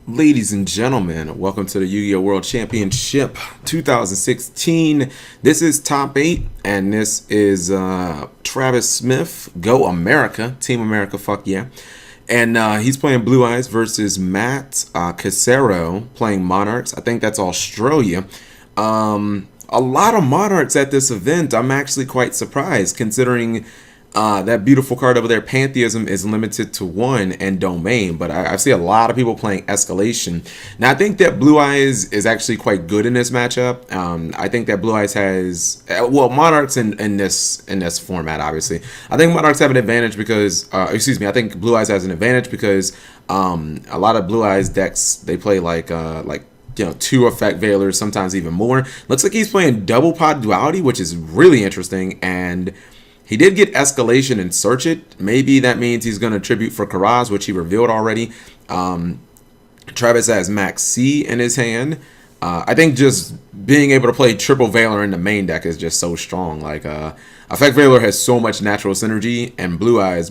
Ladies and gentlemen, welcome to the Yu-Gi-Oh! World Championship 2016. This is Top 8, and this is Travis Smith, Go America, Team America, fuck yeah. And he's playing Blue Eyes versus Matt Casiero, playing Monarchs. I think that's Australia. A lot of Monarchs at this event. I'm actually quite surprised, considering that beautiful card over there, Pantheism, is limited to 1 and Domain, but I see a lot of people playing Escalation. Now, I think that Blue Eyes is actually quite good in this matchup. I think that Blue Eyes has, well, Monarchs in this format, obviously. I think Monarchs have an advantage because, I think Blue Eyes has an advantage because a lot of Blue Eyes decks, they play like 2 effect Veilers, sometimes even more. Looks like he's playing double pod duality, which is really interesting, and he did get Escalation and Search It. Maybe that means he's going to tribute for Karaz, which he revealed already. Travis has Max C in his hand. I think just being able to play triple Veiler in the main deck is just so strong. Like, Effect Veiler has so much natural synergy, and Blue Eyes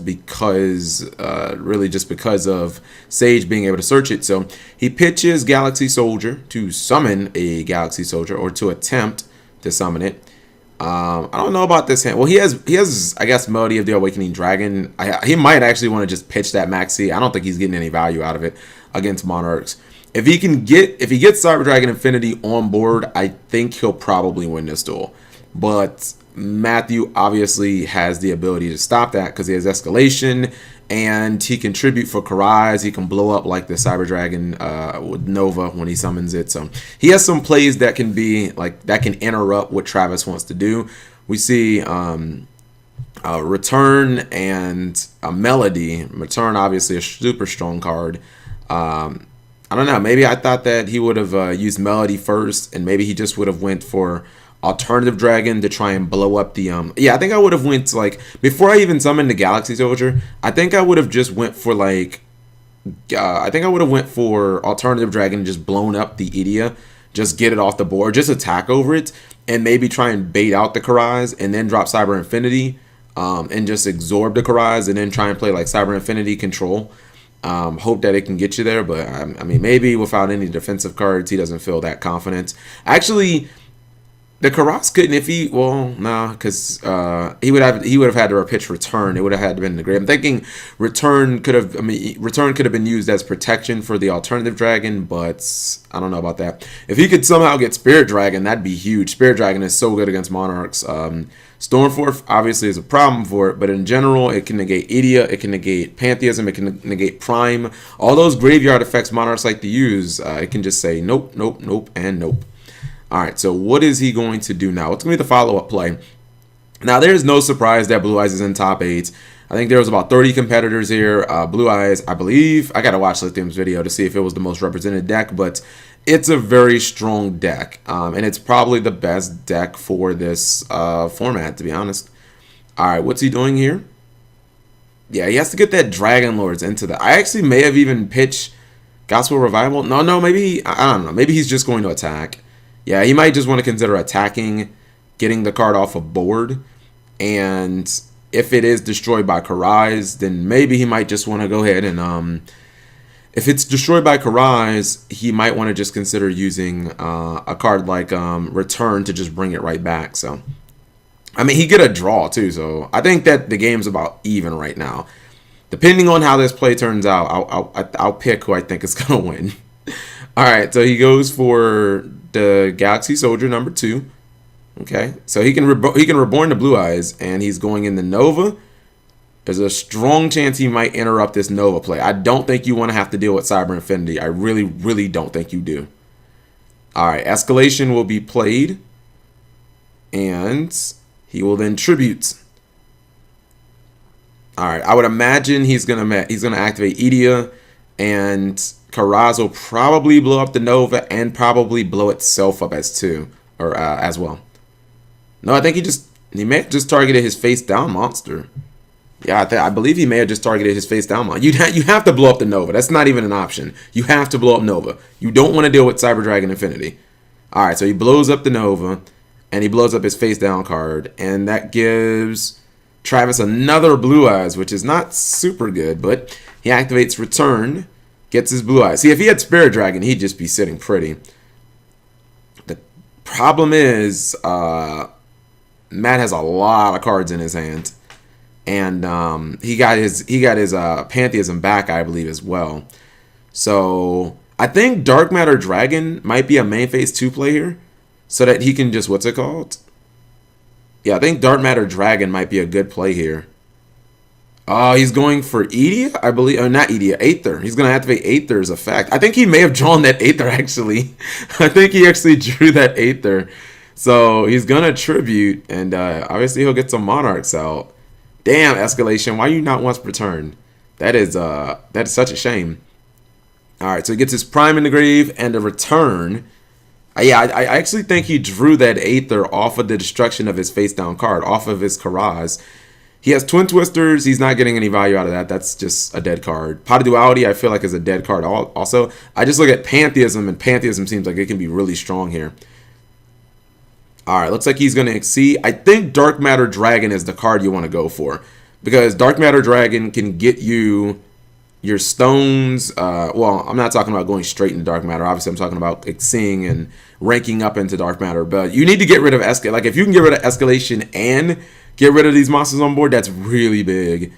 really just because of Sage being able to search it. So he pitches Galaxy Soldier to summon a Galaxy Soldier, or to attempt to summon it. I don't know about this hand. Well, he has I guess Melody of the Awakening Dragon. He might actually want to just pitch that Maxi. I don't think he's getting any value out of it against Monarchs. If he gets Cyber Dragon Infinity on board, I think he'll probably win this duel. But Matthew obviously has the ability to stop that because he has Escalation, and he can tribute for Karaz. He can blow up like the Cyber Dragon with Nova when he summons it. So he has some plays that can be that can interrupt what Travis wants to do. We see Return and a Melody. Return, obviously a super strong card. I don't know. Maybe I thought that he would have used Melody first, and maybe he just would have went for Alternative Dragon to try and blow up the I think I would have went before I even summoned the Galaxy Soldier. I think I would have just went for Alternative Dragon and just blown up the Idia, just get it off the board, just attack over it, and maybe try and bait out the Karaz, and then drop Cyber Infinity, and just absorb the Karaz, and then try and play like Cyber Infinity control. Hope that it can get you there, but I mean, maybe without any defensive cards, he doesn't feel that confident. Actually, the Karaz couldn't because he would have had to pitch Return. It would have had to been the grave. I'm thinking Return could have been used as protection for the Alternative Dragon, but I don't know about that. If he could somehow get Spirit Dragon, that'd be huge. Spirit Dragon is so good against Monarchs. Stormforth obviously is a problem for it, but in general, it can negate Idia, it can negate Pantheism, it can negate Prime. All those graveyard effects Monarchs like to use, it can just say nope, nope, nope, and nope. Alright, so what is he going to do now? What's going to be the follow-up play? Now, there's no surprise that Blue Eyes is in top 8. I think there was about 30 competitors here. Blue Eyes, I believe, I got to watch Lithium's video to see if it was the most represented deck, but it's a very strong deck, and it's probably the best deck for this format, to be honest. Alright, what's he doing here? Yeah, he has to get that Dragon Lords into that. I actually may have even pitched Gospel Revival. No, maybe, I don't know. Maybe he's just going to attack. Yeah, he might just want to consider attacking, getting the card off a board, and if it is destroyed by Karaz, then maybe he might just want to go ahead and, if it's destroyed by Karaz, he might want to just consider using a card like Return to just bring it right back. So, I mean, he get a draw too, so I think that the game's about even right now. Depending on how this play turns out, I'll pick who I think is going to win. Alright, so he goes for the Galaxy Soldier number 2. Okay, so he can reborn the Blue Eyes, and he's going in the Nova. There's a strong chance he might interrupt this Nova play. I don't think you want to have to deal with Cyber Infinity. I really, really don't think you do. Alright, Escalation will be played, and he will then tribute. Alright, I would imagine he's gonna activate Idia, and Karaz will probably blow up the Nova and probably blow itself up as well. No, I think he may have just targeted his face down monster. Yeah, I believe he may have just targeted his face down monster. You have to blow up the Nova. That's not even an option. You have to blow up Nova. You don't want to deal with Cyber Dragon Infinity. All right, so he blows up the Nova, and he blows up his face down card, and that gives Travis another Blue Eyes, which is not super good, but he activates Return, Gets his Blue Eyes. See, if he had Spirit Dragon, he'd just be sitting pretty. The problem is, Matt has a lot of cards in his hand. And he got his Pantheism back, I believe, as well. So I think Dark Matter Dragon might be a main phase 2 play here. So that he can just, what's it called? Yeah, I think Dark Matter Dragon might be a good play here. He's going for Edia, I believe. Or not Edia, Aether. He's going to activate Aether's effect. I think he may have drawn that Aether, actually. I think he actually drew that Aether. So he's going to Tribute, and obviously he'll get some Monarchs out. Damn, Escalation, why you not once per turn? That is such a shame. Alright, so he gets his Prime in the grave and a return. Yeah, I actually think he drew that Aether off of the destruction of his face-down card, off of his Karaz. He has Twin Twisters. He's not getting any value out of that. That's just a dead card. Pot of Duality, I feel like, is a dead card also. I just look at Pantheism, and Pantheism seems like it can be really strong here. Alright, looks like he's going to exceed. I think Dark Matter Dragon is the card you want to go for. Because Dark Matter Dragon can get you your stones. Well, I'm not talking about going straight into Dark Matter. Obviously, I'm talking about seeing and ranking up into Dark Matter. But you need to get rid of Escalation. Like, if you can get rid of Escalation and get rid of these monsters on board, that's really big.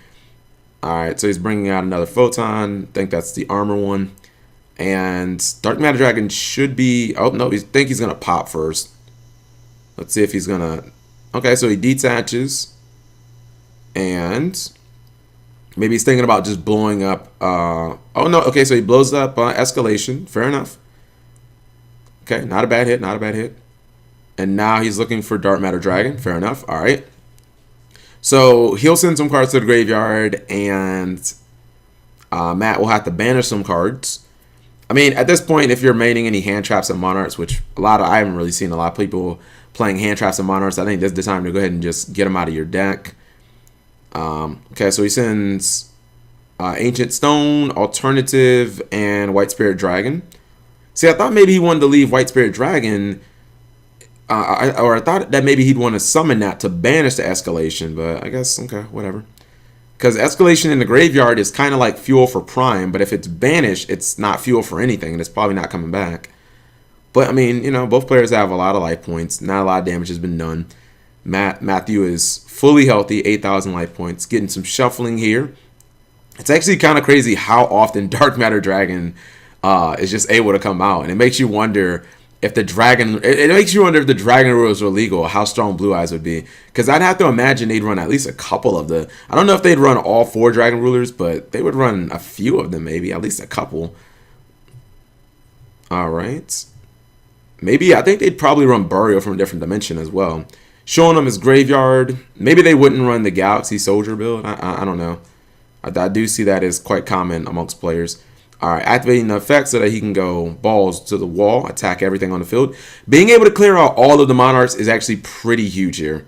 Alright, so he's bringing out another Photon. I think that's the armor one. And Dark Matter Dragon should be... Oh, no, I think he's going to pop first. Let's see if he's going to... Okay, so he detaches. And maybe he's thinking about just blowing up... Oh, no. Okay, so he blows up Escalation. Fair enough. Okay, not a bad hit. Not a bad hit. And now he's looking for Dark Matter Dragon. Fair enough. All right. So he'll send some cards to the graveyard. And Matt will have to banish some cards. I mean, at this point, if you're maining any hand traps and Monarchs, which I haven't really seen a lot of people playing hand traps and Monarchs, I think this is the time to go ahead and just get them out of your deck. Okay, so he sends Ancient Stone, Alternative, and White Spirit Dragon. See, I thought maybe he wanted to leave White Spirit Dragon, I thought that maybe he'd want to summon that to banish the Escalation, but I guess, okay, whatever. Because Escalation in the graveyard is kind of like fuel for Prime, but if it's banished, it's not fuel for anything, and it's probably not coming back. But, I mean, you know, both players have a lot of life points. Not a lot of damage has been done. Matthew is fully healthy, 8,000 life points. Getting some shuffling here. It's actually kind of crazy how often Dark Matter Dragon is just able to come out. And it makes you wonder if the Dragon... It makes you wonder if the Dragon Rulers were legal, how strong Blue Eyes would be. Because I'd have to imagine they'd run at least a couple of the... I don't know if they'd run all 4 Dragon Rulers, but they would run a few of them maybe. At least a couple. Alright. Maybe, I think they'd probably run Burial from a different dimension as well. Showing them his graveyard. Maybe they wouldn't run the Galaxy Soldier build. I don't know. I do see that as quite common amongst players. Alright, activating the effect so that he can go balls to the wall, attack everything on the field. Being able to clear out all of the Monarchs is actually pretty huge here.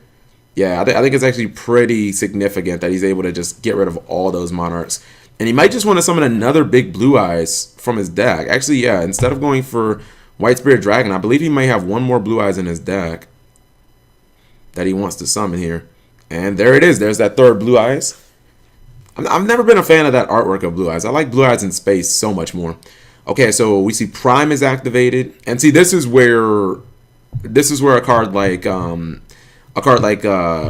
Yeah, I think it's actually pretty significant that he's able to just get rid of all those Monarchs. And he might just want to summon another big Blue Eyes from his deck. Actually, yeah, instead of going for White Spirit Dragon, I believe he may have one more Blue Eyes in his deck that he wants to summon here. And there it is. There's that third Blue Eyes. I've never been a fan of that artwork of Blue Eyes. I like Blue Eyes in space so much more. Okay, so we see Prime is activated. And see, this is where a card like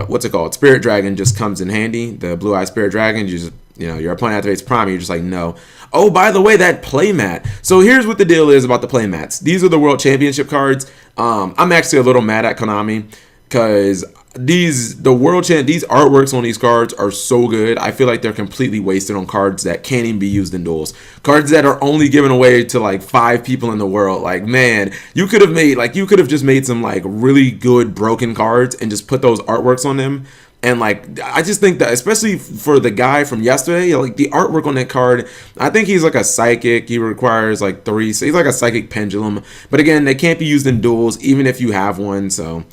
what's it called? Spirit Dragon just comes in handy. The Blue Eyes Spirit Dragon, your opponent activates Prime, you're just like, no. Oh, by the way, that playmat. So here's what the deal is about the playmats. These are the World Championship cards. I'm actually a little mad at Konami because these artworks on these cards are so good. I feel like they're completely wasted on cards that can't even be used in duels. Cards that are only given away to like 5 people in the world. Like, man, you could have just made some like really good broken cards and just put those artworks on them. And like, I just think that, especially for the guy from yesterday, like the artwork on that card, I think he's like a psychic. He requires like 3. So he's like a psychic pendulum. But again, they can't be used in duels, even if you have one. So,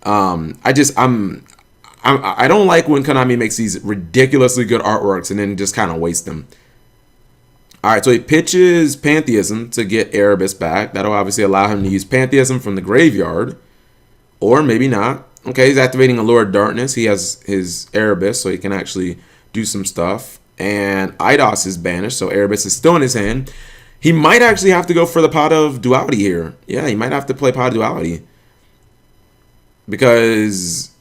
I don't like when Konami makes these ridiculously good artworks and then just kind of waste them. All right, so he pitches Pantheism to get Erebus back. That'll obviously allow him to use Pantheism from the graveyard, or maybe not. Okay, he's activating Allure of Darkness. He has his Erebus, so he can actually do some stuff. And Eidos is banished, so Erebus is still in his hand. He might actually have to go for the Pot of Duality here. Yeah, he might have to play Pot of Duality. Because,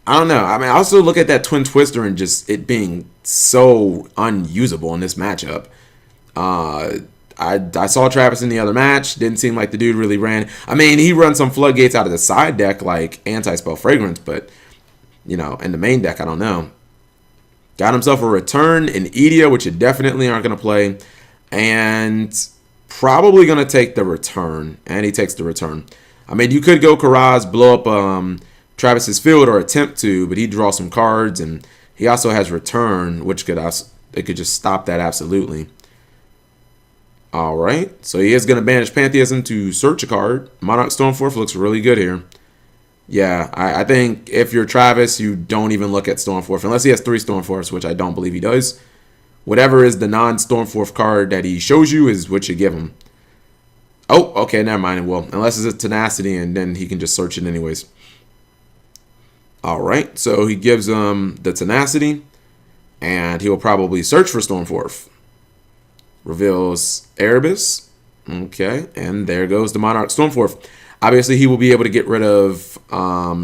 I don't know. I mean, I also look at that Twin Twister and just it being so unusable in this matchup. I saw Travis in the other match. Didn't seem like the dude really ran. I mean, he runs some floodgates out of the side deck like Anti-Spell Fragrance, but, you know, in the main deck, I don't know. Got himself a return in Edia, which you definitely aren't going to play. And probably going to take the return. And he takes the return. I mean, you could go Karaz, blow up Travis's field or attempt to, but he draws some cards. And he also has return, which could just stop that absolutely. All right. So he is going to banish Pantheism to search a card. Monarch Stormforth looks really good here. Yeah, I think if you're Travis, you don't even look at Stormforth. Unless he has 3 Stormforths, which I don't believe he does. Whatever is the non-Stormforth card that he shows you is what you give him. Oh, okay, never mind. Well, unless it's a Tenacity, and then he can just search it anyways. All right, so he gives him the Tenacity, and he will probably search for Stormforth. Reveals Erebus. Okay, and there goes the Monarch Stormforth. Obviously, he will be able to get rid of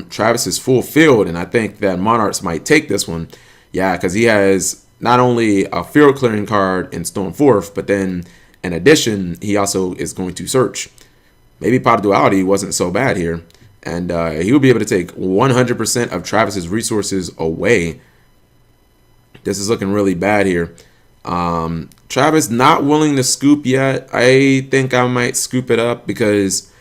Travis's full field, and I think that Monarchs might take this one. Yeah, because he has not only a field clearing card in Stormforth, but then in addition, he also is going to search. Maybe Pot of Duality wasn't so bad here, and he will be able to take 100% of Travis's resources away. This is looking really bad here. Travis not willing to scoop yet. I think I might scoop it up because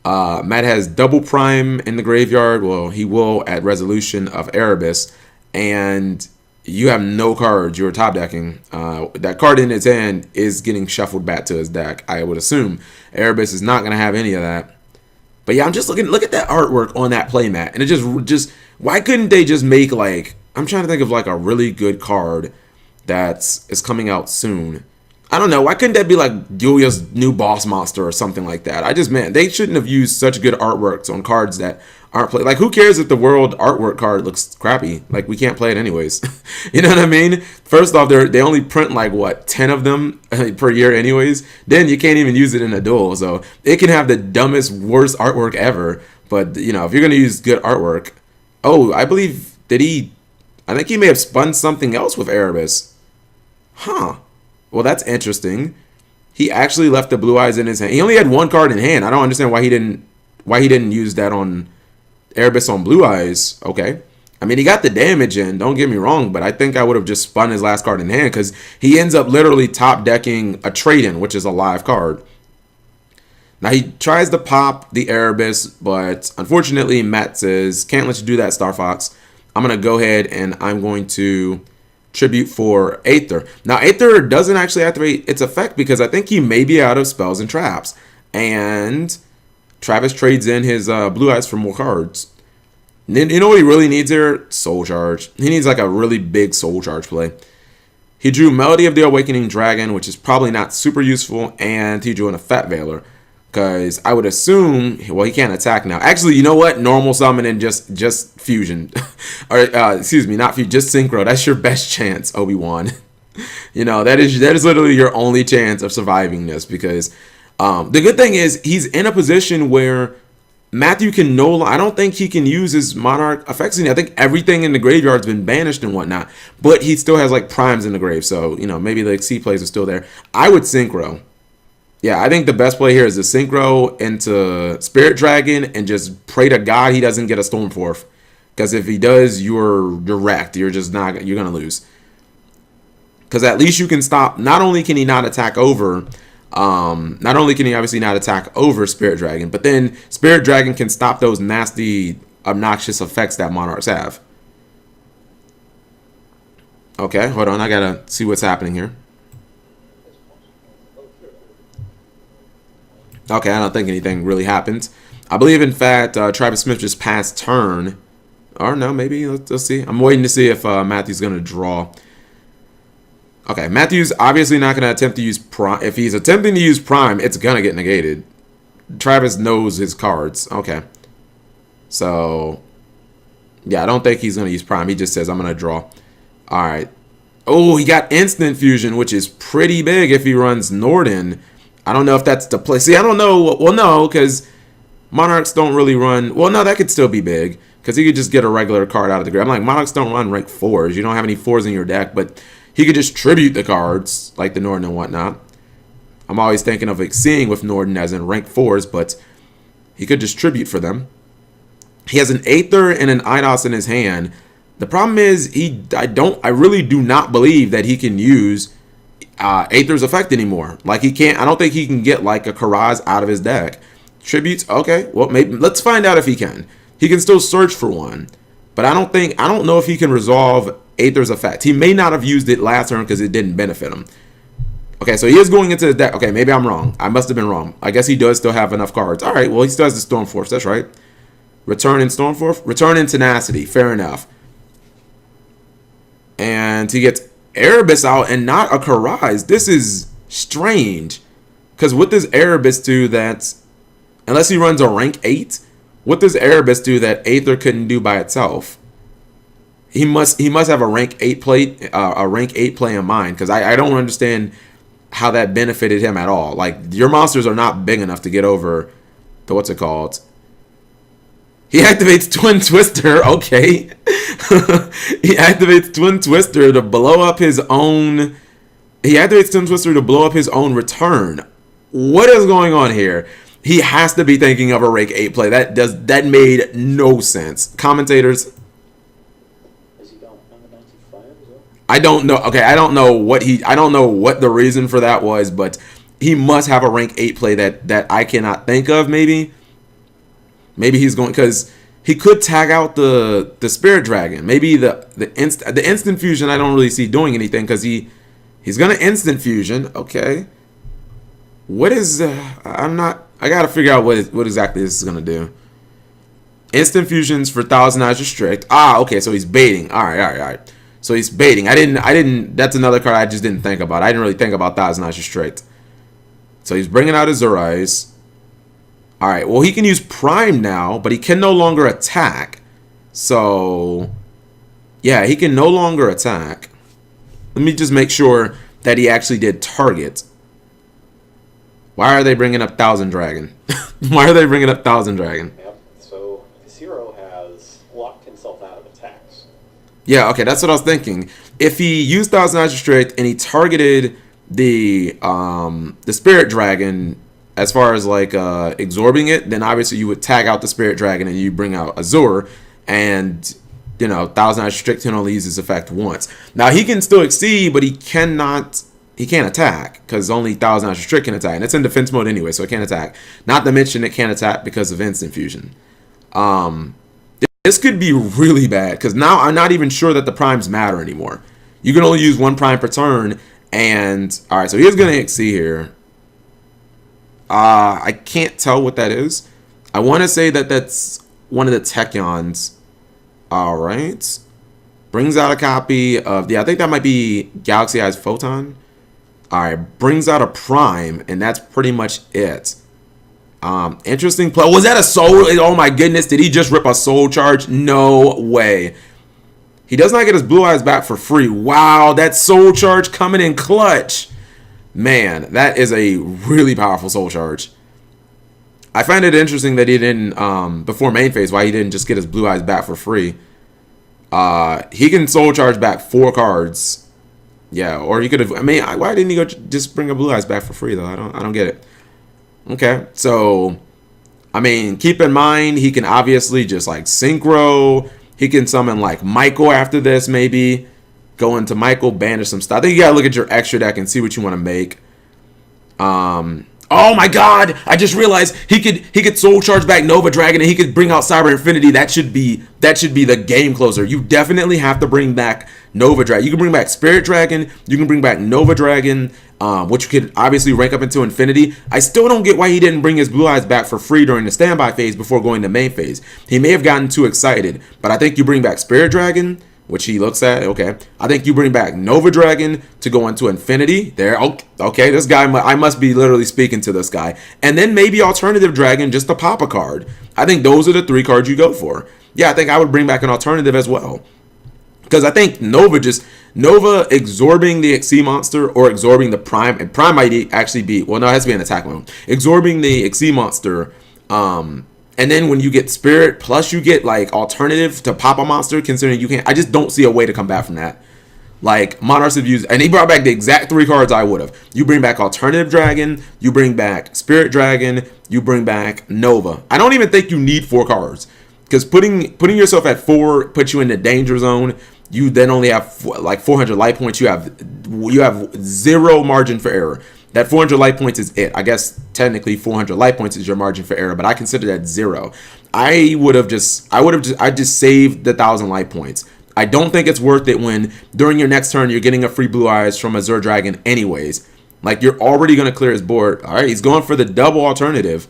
Matt has double prime in the graveyard. Well, he will at resolution of Erebus, and you have no cards you're top decking. That card in his hand is getting shuffled back to his deck, I would assume. Erebus is not going to have any of that. But yeah, I'm just look at that artwork on that playmat, and it just why couldn't they just make like, I'm trying to think of like a really good card is coming out soon. I don't know. Why couldn't that be like Julia's new boss monster or something like that? Man, they shouldn't have used such good artworks on cards that aren't played. Like, who cares if the world artwork card looks crappy? Like, we can't play it anyways. You know what I mean? First off, they only print like, what, 10 of them per year anyways? Then you can't even use it in a duel. So it can have the dumbest, worst artwork ever. But, you know, if you're going to use good artwork. Oh, I believe, I think he may have spun something else with Erebus. Huh. Well, that's interesting. He actually left the Blue Eyes in his hand. He only had 1 card in hand. I don't understand why he didn't use that on Erebus on Blue Eyes. Okay. I mean, he got the damage in, don't get me wrong, but I think I would have just spun his last card in hand because he ends up literally top decking a trade-in, which is a live card. Now, he tries to pop the Erebus, but unfortunately, Matt says, can't let you do that, Star Fox. I'm going to go ahead and I'm going to tribute for Aether. Now, Aether doesn't actually activate its effect because I think he may be out of spells and traps. And Travis trades in his Blue Eyes for more cards. You know what he really needs here? Soul Charge. He needs like a really big Soul Charge play. He drew Melody of the Awakening Dragon, which is probably not super useful, and he drew an Effect Veiler. Because I would assume, well, he can't attack now. Actually, you know what? Normal summon and just fusion. Or, excuse me, not fusion, just synchro. That's your best chance, Obi-Wan. You know, that is literally your only chance of surviving this. Because the good thing is, he's in a position where Matthew can I don't think he can use his Monarch effects. I think everything in the graveyard's been banished and whatnot. But he still has, like, primes in the grave. So, you know, maybe the C plays are still there. I would synchro. Yeah, I think the best play here is to synchro into Spirit Dragon and just pray to God he doesn't get a Stormforth. Because if he does, you're wrecked. You're going to lose. Because at least you can stop. Not only can he not attack over, not only can he obviously not attack over Spirit Dragon, but then Spirit Dragon can stop those nasty, obnoxious effects that Monarchs have. Okay, hold on. I got to see what's happening here. Okay, I don't think anything really happened. I believe, in fact, Travis Smith just passed turn. Or no, maybe. Let's see. I'm waiting to see if Matthew's going to draw. Okay, Matthew's obviously not going to attempt to use Prime. If he's attempting to use Prime, it's going to get negated. Travis knows his cards. Okay. So, yeah, I don't think he's going to use Prime. He just says, I'm going to draw. All right. Oh, he got instant fusion, which is pretty big if he runs Norden. I don't know if that's the play. See, I don't know. Well, no, because Monarchs don't really run. Well, no, that could still be big because he could just get a regular card out of the grid. I'm like, Monarchs don't run rank 4s. You don't have any 4s in your deck, but he could just tribute the cards like the Norden and whatnot. I'm always thinking of seeing with Norden as in rank 4s, but he could just tribute for them. He has an Aether and an Eidos in his hand. The problem is I really do not believe that he can use Aether's effect anymore. Like he can't. I don't think he can get like a Karaz out of his deck. Tributes, okay. Well, maybe let's find out if he can. He can still search for one, but I don't know if he can resolve Aether's effect. He may not have used it last turn because it didn't benefit him. Okay, so he is going into the deck. Okay, maybe I'm wrong. I must have been wrong. I guess he does still have enough cards. All right, well, he still has the Storm Force. That's right. Return in Storm Force. Return in Tenacity. Fair enough. And he gets Erebus out and not a Karaz. This is strange. Because what does Erebus do that, unless he runs a rank 8, what does Erebus do that Aether couldn't do by itself? He must have a rank 8 play in mind, because I don't understand how that benefited him at all. Like, your monsters are not big enough to get over the, what's it called? He activates Twin Twister, okay. He activates Twin Twister to blow up his own. He activates Twin Twister to blow up his own return. What is going on here? He has to be thinking of a rank 8 play. That made no sense. Commentators. I don't know. Okay, I don't know what the reason for that was, but he must have a rank 8 play that I cannot think of. Maybe he's going, because he could tag out the Spirit Dragon. Maybe the instant fusion I don't really see doing anything, because he's gonna instant fusion. Okay, what is I gotta figure out what exactly this is gonna do. Instant fusions for Thousand Eyes Restrict. Okay, so he's baiting. All right. So he's baiting. I didn't. That's another card I just didn't think about. I didn't really think about Thousand Eyes Restrict. So he's bringing out Azure Eyes. All right. Well, he can use Prime now, but he can no longer attack. So, yeah, he can no longer attack. Let me just make sure that he actually did target. Why are they bringing up Thousand Dragon? Why are they bringing up Thousand Dragon? Yep. So Casiero has locked himself out of attacks. Yeah, okay, that's what I was thinking. If he used Thousand Eyes Restrict and he targeted the Spirit Dragon as far as like absorbing it, then obviously you would tag out the Spirit Dragon and you bring out Azure, and Thousand Eyes Restrict can only use this effect once. Now he can still exceed, but he can't attack because only Thousand Eyes Restrict can attack, and it's in defense mode anyway, so it can't attack. Not to mention it can't attack because of instant fusion. This could be really bad, because now I'm not even sure that the primes matter anymore. You can only use one prime per turn, and all right, so he's gonna exceed here. I can't tell what that is. I want to say that that's one of the Techons. All right, brings out a copy of I think that might be Galaxy Eyes Photon. All right, brings out a prime, and that's pretty much it. Interesting play. Was that a soul? Oh my goodness, did he just rip a soul charge? No way. He does not get his blue eyes back for free. Wow, that soul charge coming in clutch. Man, that is a really powerful soul charge. I find it interesting that he didn't, before main phase, why he didn't just get his blue eyes back for free. He can soul charge back 4 cards. Yeah, or he could have, why didn't he go just bring a blue eyes back for free, though? I don't get it. Okay, so, keep in mind, he can obviously just, like, Synchro. He can summon, like, Michael after this, maybe. Go into Michael, banish some stuff. I think you gotta look at your extra deck and see what you want to make. Oh my god! I just realized he could soul charge back Nova Dragon and he could bring out Cyber Infinity. That should be the game closer. You definitely have to bring back Nova Dragon. You can bring back Spirit Dragon. You can bring back Nova Dragon, which could obviously rank up into Infinity. I still don't get why he didn't bring his blue eyes back for free during the standby phase before going to main phase. He may have gotten too excited, but I think you bring back Spirit Dragon, which he looks at. Okay, I think you bring back Nova Dragon to go into Infinity. There, okay, this guy, I must be literally speaking to this guy. And then maybe Alternative Dragon just to pop a card. I think those are the 3 cards you go for. Yeah, I think I would bring back an Alternative as well. Because I think Nova absorbing the Xyz monster or absorbing the Prime, and Prime might actually be, well, no, it has to be an attack mode. Absorbing the Xyz monster, and then when you get Spirit, plus you get like alternative to pop a monster, considering you can't, I just don't see a way to come back from that. Like, Monarchs have used, and he brought back the exact 3 cards I would have. You bring back Alternative Dragon, you bring back Spirit Dragon, you bring back Nova. I don't even think you need 4 cards. Because putting yourself at 4 puts you in the danger zone. You then only have like 400 light points. You have 0 margin for error. That 400 light points is it. I guess technically 400 light points is your margin for error, but I consider that 0. I just saved the 1,000 light points. I don't think it's worth it when during your next turn you're getting a free Blue Eyes from a Azure Dragon anyways. Like, you're already going to clear his board. All right, he's going for the double alternative.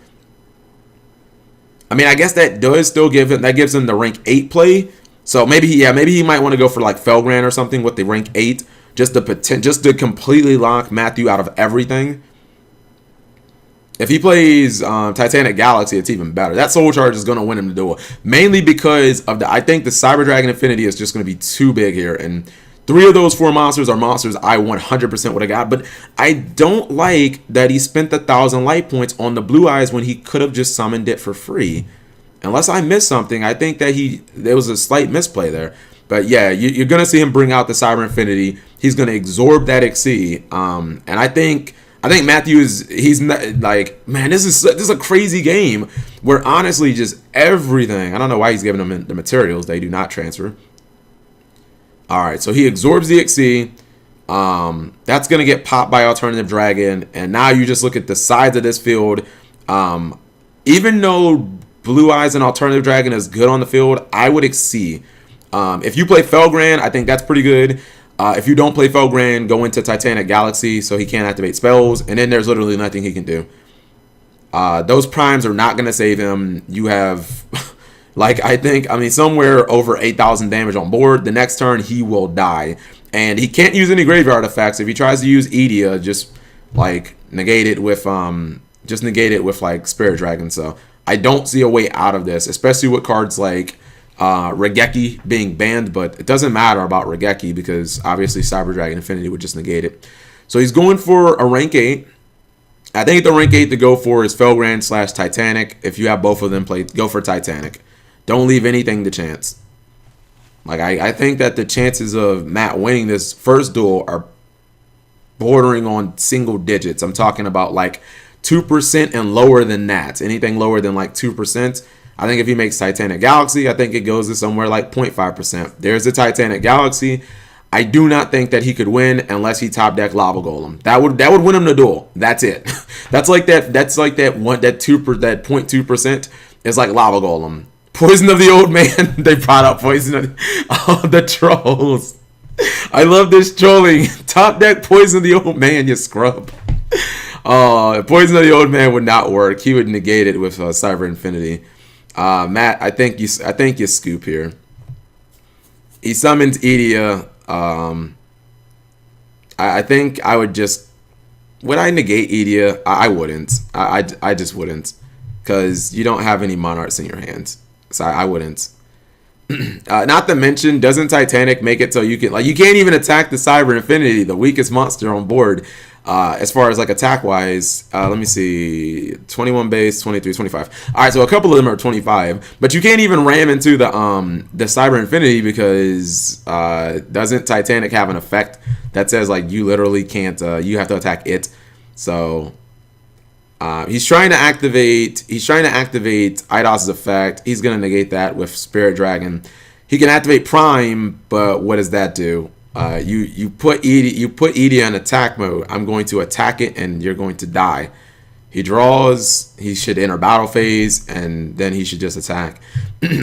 I mean, I guess that does still gives him the rank 8 play. So maybe he might want to go for like Felgrand or something with the rank 8, just to completely lock Matthew out of everything. If he plays Titanic Galaxy, it's even better. That Soul Charge is going to win him the duel, mainly because of I think the Cyber Dragon Infinity is just going to be too big here, and 3 of those 4 monsters are monsters I 100% would have got. But I don't like that he spent 1,000 light points on the Blue Eyes when he could have just summoned it for free. Unless I missed something, I think that there was a slight misplay there. But yeah, you're going to see him bring out the Cyber Infinity. He's going to absorb that Xyz. And I think Matthew he's not, like, man, this is a crazy game where honestly just everything. I don't know why he's giving them the materials. They do not transfer. All right, so he absorbs the Xyz. That's going to get popped by Alternative Dragon. And now you just look at the sides of this field. Even though Blue Eyes and Alternative Dragon is good on the field, I would Xyz. If you play Felgrand, I think that's pretty good. If you don't play Felgrand, go into Titanic Galaxy so he can't activate spells. And then there's literally nothing he can do. Those primes are not going to save him. You have, like, I mean, somewhere over 8,000 damage on board. The next turn, he will die. And he can't use any graveyard effects. If he tries to use Edia, just, like, negate it with like, Spirit Dragon. So I don't see a way out of this, especially with cards like Regeki being banned, but it doesn't matter about Regeki because obviously Cyber Dragon Infinity would just negate it. So he's going for a rank 8. I think the rank 8 to go for is Felgrand / Titanic. If you have both of them played, go for Titanic. Don't leave anything to chance. Like, I think that the chances of Matt winning this first duel are bordering on single digits. I'm talking about like 2% and lower than that. Anything lower than like 2%. I think if he makes Titanic Galaxy, I think it goes to somewhere like 0.5%. There's the Titanic Galaxy. I do not think that he could win unless he top deck Lava Golem. That would win him the duel. That's it. That's like that 0.2% is like Lava Golem. Poison of the Old Man. They brought out Poison of the trolls. I love this trolling. Top deck Poison of the Old Man, you scrub. Poison of the Old Man would not work. He would negate it with Cyber Infinity. Matt, I think you scoop here. He summons Edia. I think I would just... Would I negate Edia? I wouldn't. I just wouldn't. Because you don't have any Monarchs in your hands. So I wouldn't. Not to mention, doesn't Titanic make it so you can... Like, you can't even attack the Cyber Infinity, the weakest monster on board. As far as like attack wise, let me see, 21 base, 23, 25. All right, so a couple of them are 25, but you can't even ram into the Cyber Infinity because doesn't Titanic have an effect that says like you literally can't, you have to attack it. So he's trying to activate Eidos's effect. He's gonna negate that with Spirit Dragon. He can activate Prime, but what does that do? You put Edia in attack mode. I'm going to attack it and you're going to die. He draws, he should enter battle phase, and then he should just attack.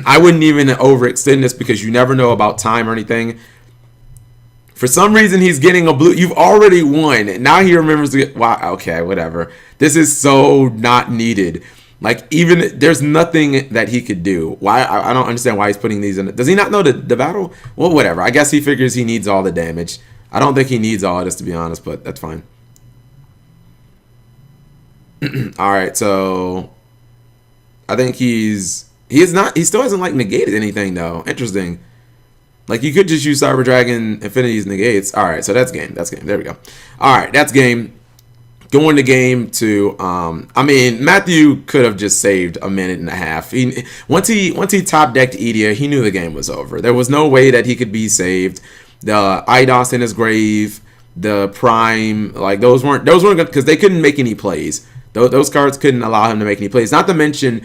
I wouldn't even overextend this because you never know about time or anything. For some reason, he's getting a blue. You've already won. Now he remembers to get... Wow, okay, whatever. This is so not needed. Like, even... There's nothing that he could do. Why? I don't understand why he's putting these in. Does he not know the battle? Well, whatever. I guess he figures he needs all the damage. I don't think he needs all of this, to be honest, but that's fine. Alright, so... I think he still hasn't, like, negated anything, though. Interesting. Like, you could just use Cyber Dragon Infinity's negates. All right, so that's game. That's game. There we go. All right, that's game. Going to game two. I mean, Matthew could have just saved a minute and a half. Once he top decked Edia, he knew the game was over. There was no way that he could be saved. The IDOS in his grave, the Prime, like those weren't good because they couldn't make any plays. Those cards couldn't allow him to make any plays. Not to mention,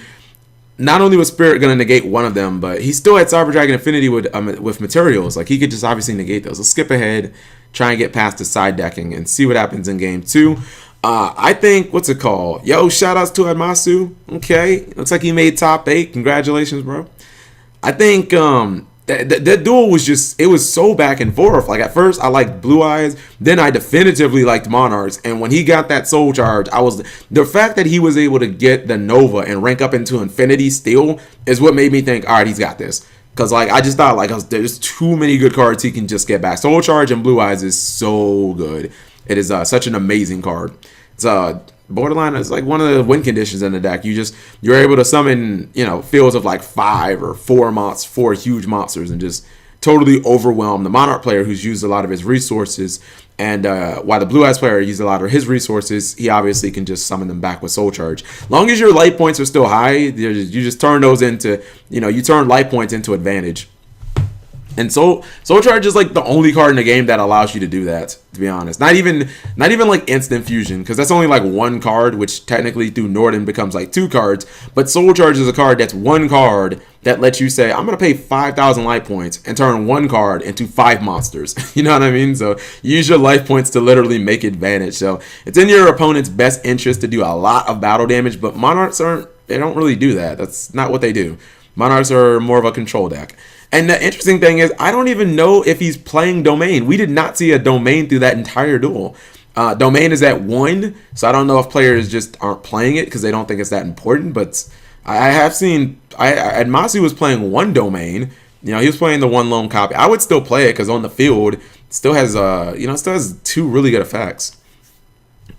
not only was Spirit going to negate one of them, but he still had Cyber Dragon Infinity with materials. Like, he could just obviously negate those. Let's skip ahead, try and get past the side decking, and see what happens in game two. I think, what's it called? Yo, shout outs to Admasu. Okay, looks like he made top 8. Congratulations, bro. I think that duel was just, it was so back and forth. Like, at first I liked Blue Eyes, then I definitively liked Monarchs, and when he got that soul charge, the fact that he was able to get the Nova and rank up into Infinity still is what made me think, all right, he's got this. Because, like, I just thought, like, there's too many good cards he can just get back. Soul Charge and Blue Eyes is so good. It is such an amazing card. It's borderline. It's like one of the win conditions in the deck. You're able to summon, fields of like 5 or 4 huge monsters and just totally overwhelm the Monarch player who's used a lot of his resources. And while the Blue Eyes player used a lot of his resources, he obviously can just summon them back with Soul Charge. Long as your life points are still high, you just turn those into, you turn life points into advantage. And Soul Charge is like the only card in the game that allows you to do that, to be honest. Not even like Instant Fusion, because that's only like one card, which technically through Norden becomes like 2 cards. But Soul Charge is a card that's one card that lets you say, I'm going to pay 5,000 life points and turn one card into 5 monsters. You know what I mean? So use your life points to literally make advantage. So it's in your opponent's best interest to do a lot of battle damage, but Monarchs they don't really do that. That's not what they do. Monarchs are more of a control deck. And the interesting thing is, I don't even know if he's playing Domain. We did not see a Domain through that entire duel. Domain is at 1, so I don't know if players just aren't playing it because they don't think it's that important. But I have seen, Admasu was playing 1 Domain. He was playing the 1 lone copy. I would still play it because on the field, it still has, still has 2 really good effects.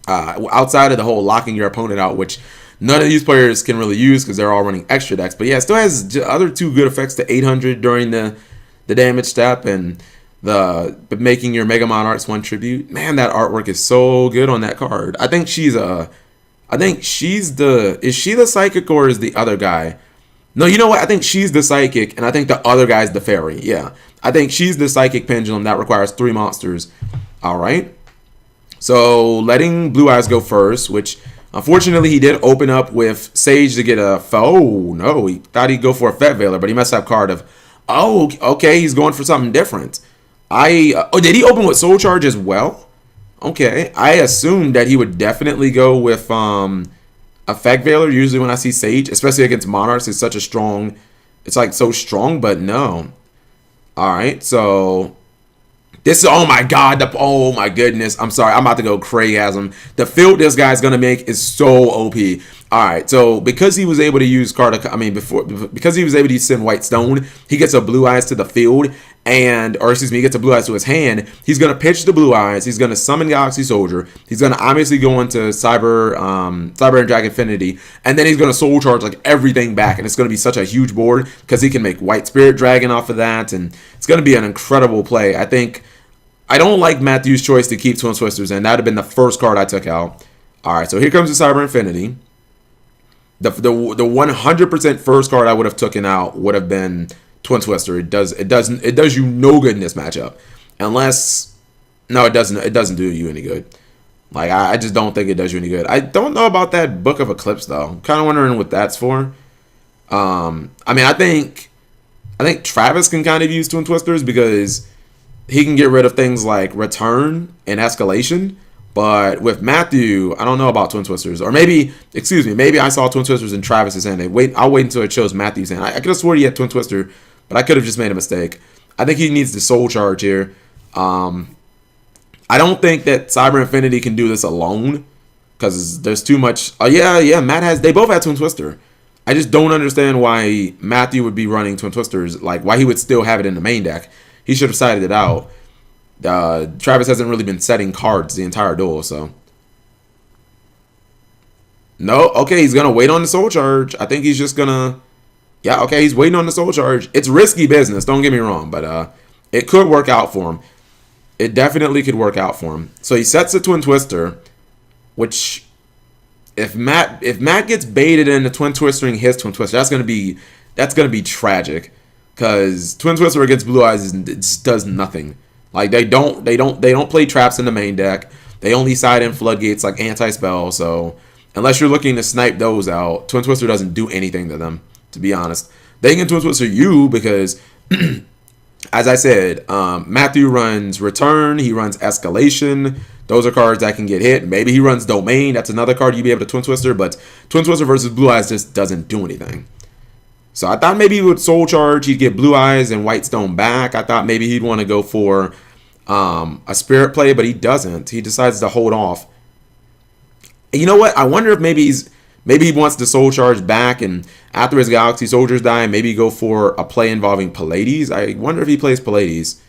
Outside of the whole locking your opponent out, which none of these players can really use because they're all running extra decks. But yeah, it still has other 2 good effects to 800 during the damage step and the making your Mega Monarchs 1 tribute. Man, that artwork is so good on that card. I think she's is she the psychic or is the other guy? No, you know what? I think she's the psychic and I think the other guy's the fairy. Yeah, I think she's the psychic pendulum that requires 3 monsters. All right. So letting Blue Eyes go first, which unfortunately, he did open up with Sage to get a... Oh, no. He thought he'd go for a Fet Veiler, but he messed up card of... Oh, okay. He's going for something different. Did he open with Soul Charge as well? Okay. I assumed that he would definitely go with a Fet Veiler. Usually when I see Sage, especially against Monarchs, it's such a strong... It's like so strong, but no. All right. So... oh my god, oh my goodness. I'm sorry, I'm about to go crazy-asm. The field this guy's going to make is so OP. Alright, so because he was able to use because he was able to send White Stone, he gets a Blue Eyes to the field, he gets a Blue Eyes to his hand. He's going to pitch the Blue Eyes, he's going to summon Galaxy Soldier, he's going to obviously go into Cyber and Dragon Infinity, and then he's going to Soul Charge like everything back, and it's going to be such a huge board, because he can make White Spirit Dragon off of that, and it's going to be an incredible play. I don't like Matthew's choice to keep Twin Twisters in. That would have been the first card I took out. Alright, so here comes the Cyber Infinity. The 100% first card I would have taken out would have been Twin Twister. It does you no good in this matchup. It doesn't do you any good. Like, I just don't think it does you any good. I don't know about that Book of Eclipse though. I'm kind of wondering what that's for. I think Travis can kind of use Twin Twisters because he can get rid of things like Return and Escalation. But with Matthew, I don't know about Twin Twisters. Or maybe I saw Twin Twisters in Travis's hand. I'll wait until it shows Matthew's hand. I could have sworn he had Twin Twister, but I could have just made a mistake. I think he needs the Soul Charge here. I don't think that Cyber Infinity can do this alone, because there's too much. They both had Twin Twister. I just don't understand why Matthew would be running Twin Twisters, like why he would still have it in the main deck. He should have sided it out. Travis hasn't really been setting cards the entire duel, so. No, okay, he's going to wait on the Soul Charge. I think he's just going to... Yeah, okay, he's waiting on the Soul Charge. It's risky business, don't get me wrong, but It could work out for him. It definitely could work out for him. So he sets the Twin Twister, which if Matt gets baited into Twin Twistering his Twin Twister, that's gonna be tragic. Because Twin Twister against Blue Eyes it does nothing. Like they don't play traps in the main deck. They only side in floodgates like anti-spell. So unless you're looking to snipe those out, Twin Twister doesn't do anything to them, to be honest. They can Twin Twister you because as I said, Matthew runs Return. He runs Escalation. Those are cards that can get hit. Maybe he runs Domain. That's another card you'd be able to Twin Twister. But Twin Twister versus Blue Eyes just doesn't do anything. So I thought maybe with Soul Charge, he'd get Blue Eyes and White Stone back. I thought maybe he'd want to go for a Spirit play, but he doesn't. He decides to hold off. And you know what? I wonder if maybe he wants the Soul Charge back, and after his Galaxy Soldiers die, maybe go for a play involving Pallades. I wonder if he plays Pallades.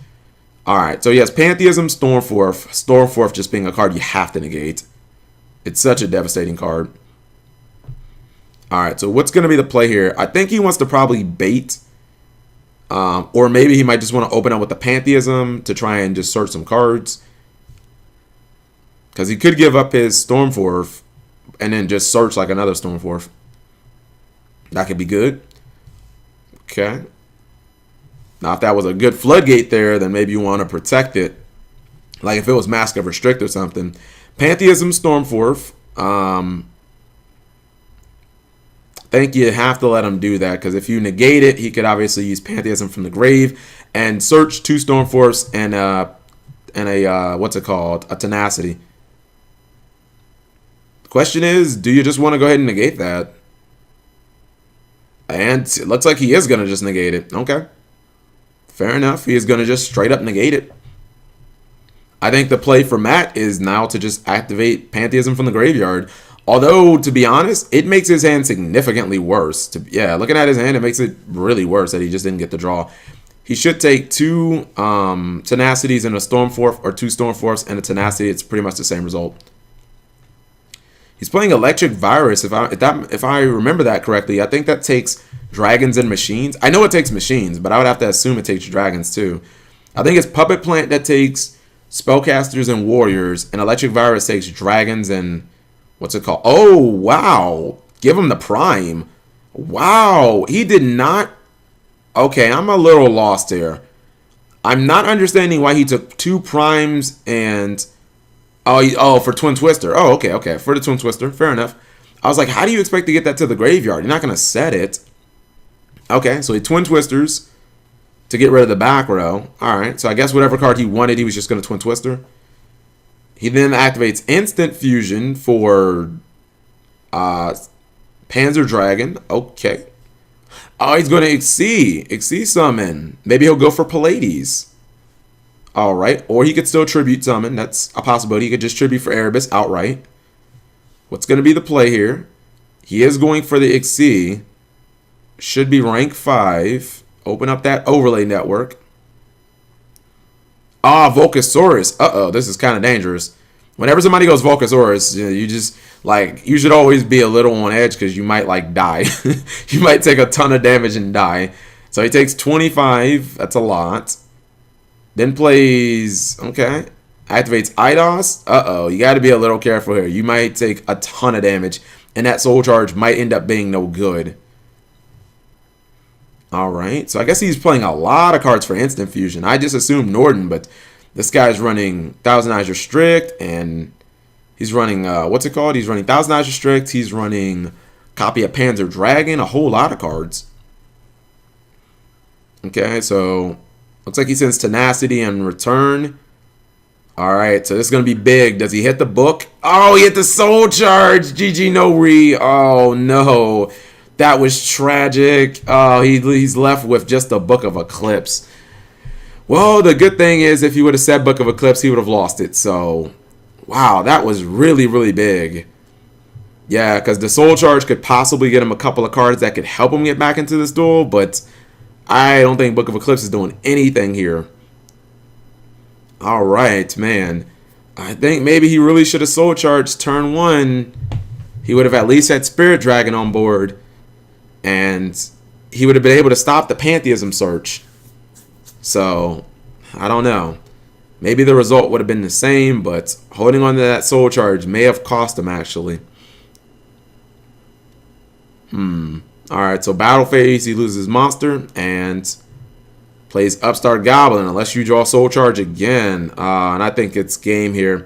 All right, so he has Pantheism, Stormforth. Stormforth just being a card you have to negate. It's such a devastating card. All right, so what's going to be the play here? I think he wants to probably bait. Or maybe he might just want to open up with the Pantheism to try and just search some cards. Because he could give up his Stormforth and then just search like another Stormforth. That could be good. Okay. Now, if that was a good floodgate there, then maybe you want to protect it. Like if it was Mask of Restrict or something. Pantheism, Stormforth. I think you have to let him do that, because if you negate it, he could obviously use Pantheism from the grave and search 2 Stormforths and a what's it called? A Tenacity. The question is, do you just want to go ahead and negate that? And it looks like he is going to just negate it. Okay. Fair enough. He is going to just straight up negate it. I think the play for Matt is now to just activate Pantheism from the graveyard. Although, to be honest, it makes his hand significantly worse. Looking at his hand, it makes it really worse that he just didn't get the draw. He should take 2 Tenacities and a Stormforth, or 2 Stormforths and a Tenacity. It's pretty much the same result. He's playing Electric Virus. If I remember that correctly, I think that takes Dragons and Machines. I know it takes Machines, but I would have to assume it takes Dragons too. I think it's Puppet Plant that takes Spellcasters and Warriors, and Electric Virus takes Dragons and... what's it called? Oh, wow. Give him the Prime. Wow. He did not... Okay, I'm a little lost here. I'm not understanding why he took 2 Primes and... Oh, for Twin Twister. Oh, okay. For the Twin Twister. Fair enough. I was like, how do you expect to get that to the graveyard? You're not going to set it. Okay, so he Twin Twisters to get rid of the back row. All right, so I guess whatever card he wanted, he was just going to Twin Twister. He then activates Instant Fusion for Panzer Dragon. Okay. Oh, he's going to Xyz Summon. Maybe he'll go for Pallades. All right. Or he could still Tribute Summon. That's a possibility. He could just Tribute for Erebus outright. What's going to be the play here? He is going for the Xyz. Should be rank 5. Open up that overlay network. Volcasaurus. Uh-oh, this is kind of dangerous. Whenever somebody goes Volcasaurus, you just, like, you should always be a little on edge because you might, like, die. You might take a ton of damage and die. So he takes 25. That's a lot. Then plays, okay, activates Eidos. Uh-oh, you got to be a little careful here. You might take a ton of damage, and that Soul Charge might end up being no good. All right, so I guess he's playing a lot of cards for Instant Fusion. I just assumed Norden, but this guy's running Thousand Eyes Restrict, and he's running, what's it called? He's running Thousand Eyes Restrict. He's running Copy of Panzer Dragon, a whole lot of cards. Okay, so looks like he sends Tenacity and Return. All right, so this is going to be big. Does he hit the book? Oh, he hit the Soul Charge. GG no re. Oh, no. That was tragic. Oh, he's left with just the Book of Eclipse. Well, the good thing is if he would have said Book of Eclipse, he would have lost it. So, wow, that was really, really big. Yeah, because the Soul Charge could possibly get him a couple of cards that could help him get back into this duel, but I don't think Book of Eclipse is doing anything here. All right, man. I think maybe he really should have Soul Charged turn 1. He would have at least had Spirit Dragon on board, and he would have been able to stop the Pantheism search. So, I don't know. Maybe the result would have been the same, but holding on to that soul charge may have cost him, actually. Alright, so battle phase, he loses monster, and plays Upstart Goblin, unless you draw soul charge again. And I think it's game here.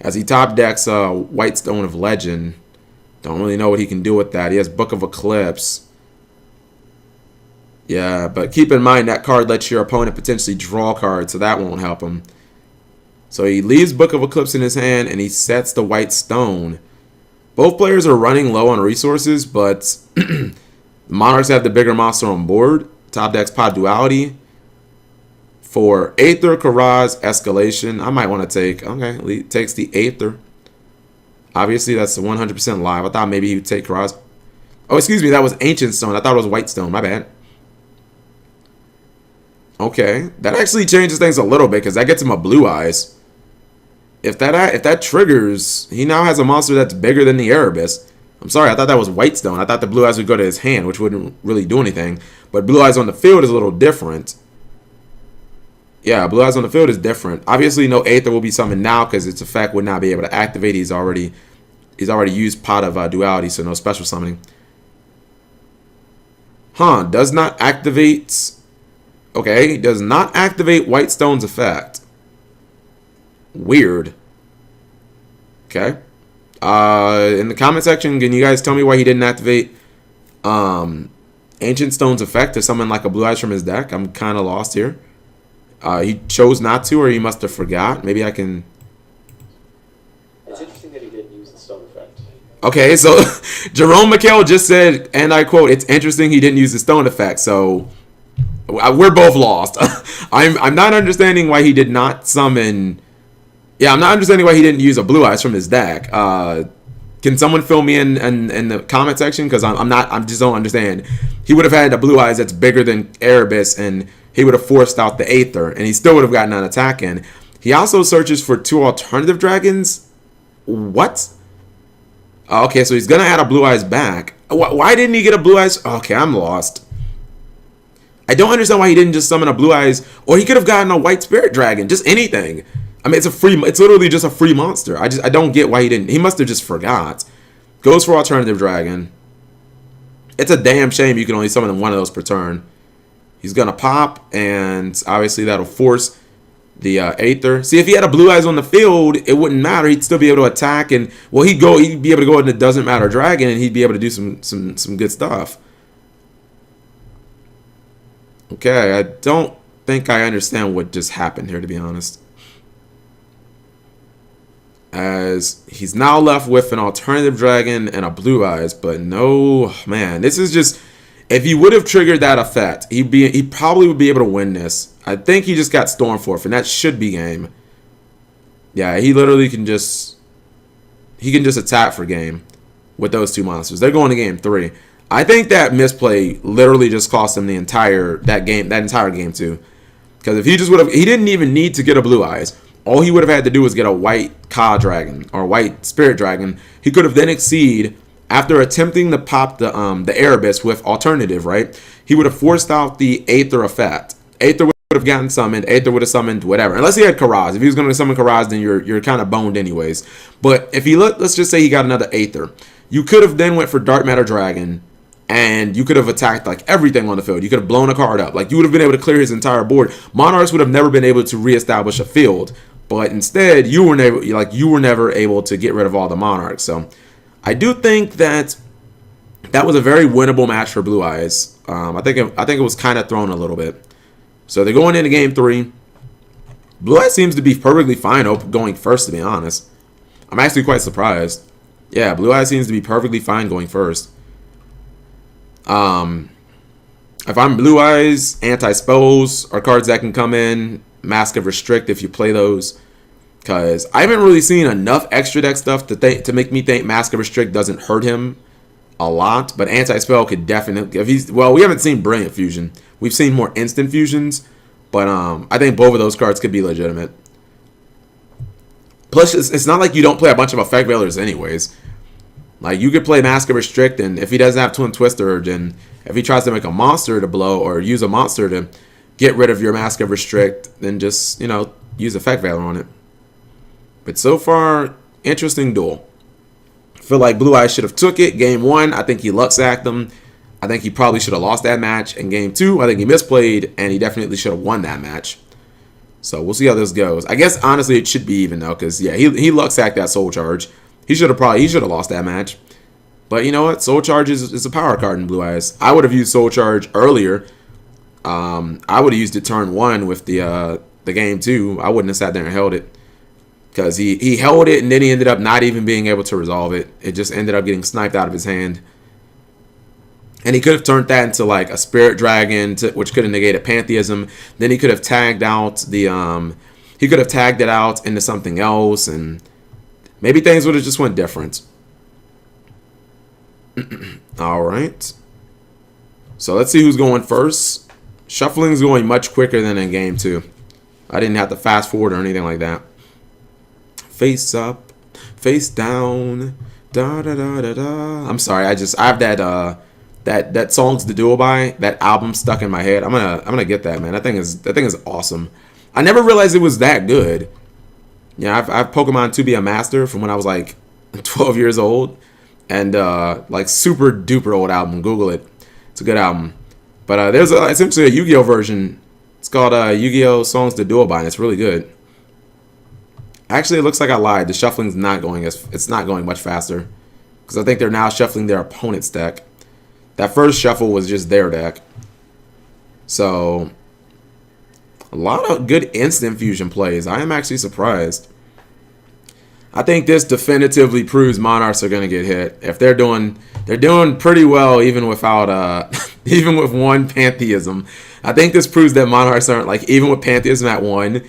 As he top decks White Stone of Legend. Don't really know what he can do with that. He has Book of Eclipse. Yeah, but keep in mind that card lets your opponent potentially draw cards, so that won't help him. So he leaves Book of Eclipse in his hand, and he sets the White Stone. Both players are running low on resources, but Monarchs have the bigger monster on board. Top decks Pod Duality. For Aether, Karaz, Escalation, I might want to take... Okay, takes the Aether. Obviously, that's 100% live. I thought maybe he would take Karaz. Oh, excuse me, that was Ancient Stone. I thought it was White Stone. My bad. Okay, that actually changes things a little bit because that gets him a Blue Eyes. If that triggers, he now has a monster that's bigger than the Erebus. I'm sorry, I thought that was White Stone. I thought the Blue Eyes would go to his hand, which wouldn't really do anything. But Blue Eyes on the field is a little different. Yeah, Blue Eyes on the field is different. Obviously, no Aether will be summoned now because its effect would not be able to activate. He's already used Pot of Duality, so no special summoning. Does not activate... Okay, does not activate White Stone's effect. Weird. Okay. In the comment section, can you guys tell me why he didn't activate Ancient Stone's effect to summon like a Blue Eyes from his deck? I'm kind of lost here. He chose not to, or he must have forgot. Maybe I can... It's interesting that he didn't use the stone effect. Okay, so Jerome McHale just said, and I quote, "It's interesting he didn't use the stone effect." So we're both lost. I'm not understanding why he did not summon... Yeah, I'm not understanding why he didn't use a Blue Eyes from his deck. Can someone fill me in the comment section? Because I just don't understand. He would have had a Blue Eyes that's bigger than Erebus, and he would have forced out the Aether, and he still would have gotten an attack in. He also searches for 2 alternative dragons. What? Okay, so he's gonna add a Blue Eyes back. Why didn't he get a Blue Eyes? Okay, I'm lost. I don't understand why he didn't just summon a Blue Eyes, or he could have gotten a White Spirit Dragon, just anything. I mean, it's literally just a free monster. I don't get why he didn't. He must have just forgot. Goes for alternative dragon. It's a damn shame you can only summon one of those per turn. He's gonna pop, and obviously that'll force the Aether. See, if he had a Blue Eyes on the field, it wouldn't matter. He'd still be able to attack, and well, he'd be able to go into Doesn't Matter Dragon, and he'd be able to do some good stuff. Okay, I don't think I understand what just happened here, to be honest. As he's now left with an alternative dragon and a Blue Eyes, but no, man, this is just... If he would have triggered that effect, he probably would be able to win this. I think he just got Stormforth, and that should be game. Yeah, he literally can just... He can just attack for game with those 2 monsters. They're going to game 3. I think that misplay literally just cost him the entire entire game too. Because if he just would have... He didn't even need to get a Blue Eyes. All he would have had to do was get a White Ka Dragon or White Spirit Dragon. He could have then exceed... After attempting to pop the Erebus with alternative, right? He would have forced out the Aether effect. Aether would have gotten summoned. Aether would have summoned whatever. Unless he had Karaz. If he was going to summon Karaz, then you're kind of boned anyways. But if he let's just say he got another Aether, you could have then went for Dark Matter Dragon, and you could have attacked like everything on the field. You could have blown a card up. Like you would have been able to clear his entire board. Monarchs would have never been able to reestablish a field, but instead you were never able to get rid of all the Monarchs. So I do think that was a very winnable match for Blue Eyes. I think it was kind of thrown a little bit. So they're going into game 3. Blue Eyes seems to be perfectly fine going first, to be honest. I'm actually quite surprised. Yeah, Blue Eyes seems to be perfectly fine going first. If I'm Blue Eyes, Anti-Spells are cards that can come in. Mask of Restrict if you play those. Because I haven't really seen enough extra deck stuff to make me think Mask of Restrict doesn't hurt him a lot. But Anti-Spell could definitely... we haven't seen Brilliant Fusion. We've seen more Instant Fusions. But I think both of those cards could be legitimate. Plus, it's not like you don't play a bunch of Effect Veilers anyways. Like, you could play Mask of Restrict, and if he doesn't have Twin Twister, then if he tries to make a monster to blow or use a monster to get rid of your Mask of Restrict, then just, use Effect Veiler on it. But so far, interesting duel. I feel like Blue Eyes should have took it. Game 1, I think he luck sacked him. I think he probably should have lost that match. In Game 2, I think he misplayed, and he definitely should have won that match. So we'll see how this goes. I guess, honestly, it should be even, though, because, yeah, he luck sacked that Soul Charge. He should have lost that match. But you know what? Soul Charge is a power card in Blue Eyes. I would have used Soul Charge earlier. I would have used it turn 1 with the Game 2. I wouldn't have sat there and held it. Because he held it, and then he ended up not even being able to resolve it. It just ended up getting sniped out of his hand. And he could have turned that into like a Spirit Dragon, which could have negated Pantheism. Then he could have tagged out he could have tagged it out into something else, and maybe things would have just went different. All right. So let's see who's going first. Shuffling is going much quicker than in Game 2. I didn't have to fast forward or anything like that. Face up, face down, da da da da da. I'm sorry, I have that Songs to Duel by, that album stuck in my head. I'm gonna get that, man. That thing is awesome. I never realized it was that good. Yeah, I've Pokemon to be a master from when I was like 12 years old, and like super duper old album. Google it. It's a good album. But there's essentially a Yu-Gi-Oh version. It's called Yu-Gi-Oh! Songs to Duel by, and it's really good. Actually, it looks like I lied. The shuffling's not going it's not going much faster, because I think they're now shuffling their opponent's deck. That first shuffle was just their deck. So, a lot of good instant fusion plays. I am actually surprised. I think this definitively proves Monarchs are going to get hit. If they're doing pretty well even without even with one Pantheism. I think this proves that Monarchs aren't, like, even with Pantheism at 1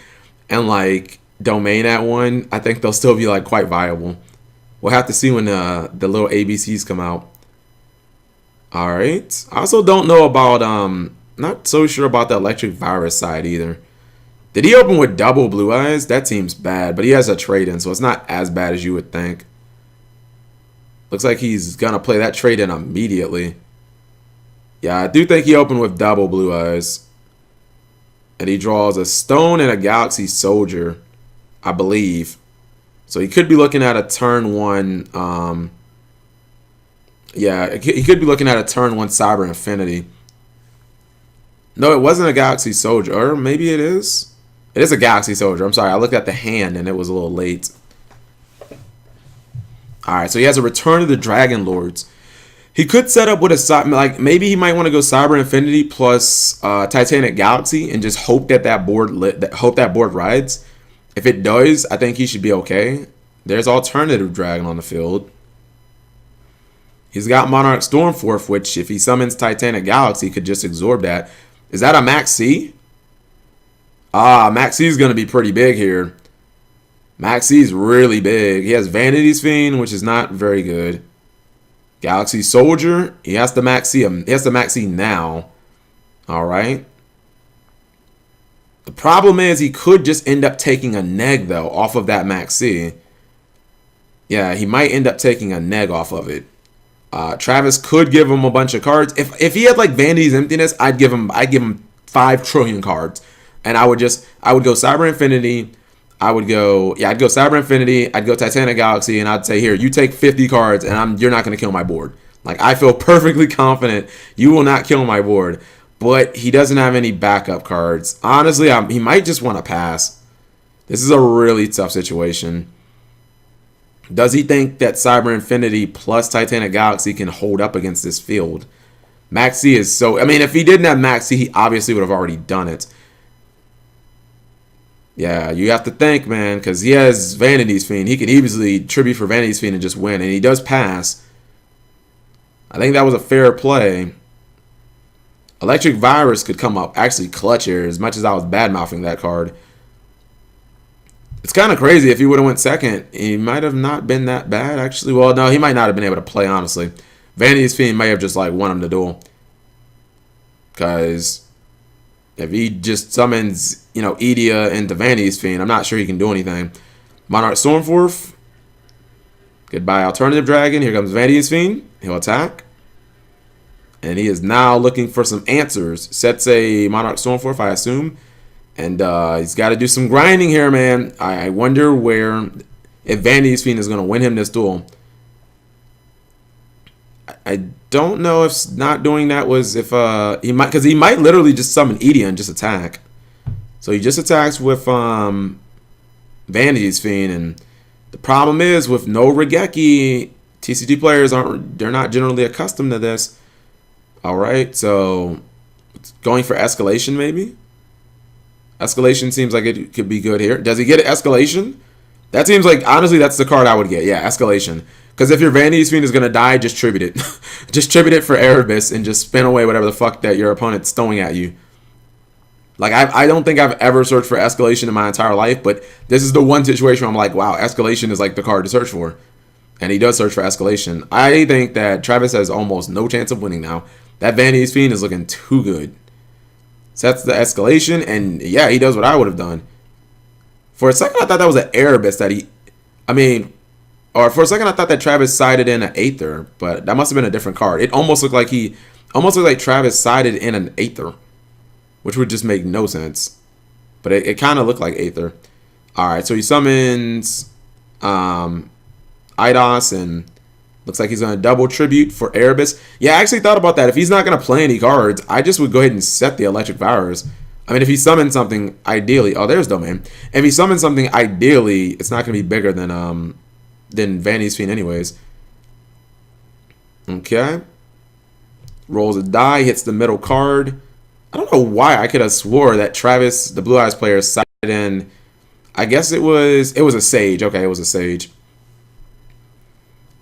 and like Domain at 1, I think they'll still be like quite viable. We'll have to see when the little ABCs come out. All right. I also don't know about not so sure about the Electric Virus side either. Did he open with double Blue Eyes? That seems bad, but he has a trade-in, so it's not as bad as you would think. Looks like he's gonna play that trade-in immediately. Yeah, I do think he opened with double Blue Eyes. And he draws a Stone and a Galaxy Soldier, I believe. So he could be looking at a turn 1. Yeah, he could be looking at a turn 1 Cyber Infinity. No, it wasn't a Galaxy Soldier. Or maybe it is. It is a Galaxy Soldier. I'm sorry. I looked at the hand and it was a little late. Alright, so he has a Return of the Dragon Lords. He could set up with a, like, maybe he might want to go Cyber Infinity plus Titanic Galaxy and just hope that board rides. If it does, I think he should be okay. There's Alternative Dragon on the field. He's got Monarch Stormforth, which if he summons Titanic Galaxy, could just absorb that. Is that a Max C? Max C is going to be pretty big here. Max C is really big. He has Vanity's Fiend, which is not very good. Galaxy Soldier, he has to Max C him. He has to Max C now. All right. The problem is he could just end up taking a neg, though, off of that Max C. Yeah, he might end up taking a neg off of it. Travis could give him a bunch of cards. If he had like Vanity's Emptiness, I'd give him 5 trillion cards. And I would go Cyber Infinity. I'd go Cyber Infinity, I'd go Titanic Galaxy, and I'd say, here, you take 50 cards, and you're not going to kill my board. Like, I feel perfectly confident you will not kill my board. But he doesn't have any backup cards. Honestly, he might just want to pass. This is a really tough situation. Does he think that Cyber Infinity plus Titanic Galaxy can hold up against this field? Max C is so... I mean, if he didn't have Max C, he obviously would have already done it. Yeah, you have to think, man, because he has Vanity's Fiend. He could easily tribute for Vanity's Fiend and just win, and he does pass. I think that was a fair play. Electric Virus could come up actually clutch here, as much as I was bad-mouthing that card. It's kind of crazy. If he would have went second, he might have not been that bad, actually. Well, no, he might not have been able to play, honestly. Vanity's Fiend may have just, like, won him the duel. Because if he just summons, Edia into Vanity's Fiend, I'm not sure he can do anything. Monarch Stormforth. Goodbye, Alternative Dragon. Here comes Vanity's Fiend. He'll attack. And he is now looking for some answers. Sets a Monarch Stormforth, I assume. And he's got to do some grinding here, man. I wonder where, if Vanity's Fiend is going to win him this duel. I don't know if not doing that was if he might, because he might literally just summon Edea and just attack. So he just attacks with Vanity's Fiend, and the problem is with no Regeki, TCG players they're not generally accustomed to this. All right, so going for escalation maybe. Escalation seems like it could be good here. Does he get escalation? That seems like, honestly, that's the card I would get. Yeah, escalation. Because if your Vanity's Fiend is going to die, just tribute it. Just tribute it for Erebus and just spin away whatever the fuck that your opponent's throwing at you. Like, I don't think I've ever searched for escalation in my entire life, but this is the one situation where I'm like, wow, escalation is like the card to search for. And he does search for escalation. I think that Travis has almost no chance of winning now. That Vanity's Fiend is looking too good. Sets the escalation, and yeah, he does what I would have done. For a second, I thought that was an Erebus that or for a second, I thought that Travis sided in an Aether, but that must have been a different card. It almost looked like Travis sided in an Aether, which would just make no sense. But it kind of looked like Aether. All right, so he summons Eidos, and looks like he's going to double tribute for Erebus. Yeah, I actually thought about that. If he's not going to play any cards, I just would go ahead and set the Electric Virus. I mean, if he summons something, ideally... Oh, there's Domain. If he summons something, ideally, it's not going to be bigger than Vanity's Fiend anyways. Okay. Rolls a die, hits the middle card. I don't know why. I could have swore that Travis, the Blue Eyes player, sided in... I guess it was a Sage. Okay, it was a Sage.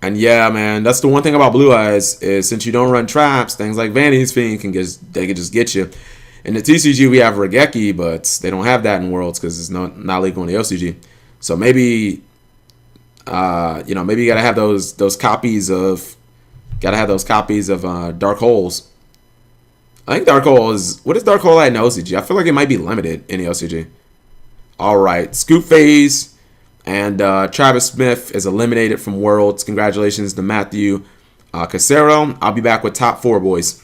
And yeah, man, that's the one thing about Blue Eyes is since you don't run traps, things like Vanity's Fiend can just get you. In the TCG, we have Regeki, but they don't have that in Worlds because it's not legal in the OCG. So maybe, maybe you gotta have those copies of Dark Holes. I think Dark Hole is, what is Dark Hole at in the OCG? I feel like it might be limited in the OCG. All right, Scoop Phase. And Travis Smith is eliminated from Worlds. Congratulations to Matthew Casiero. I'll be back with top 4, boys.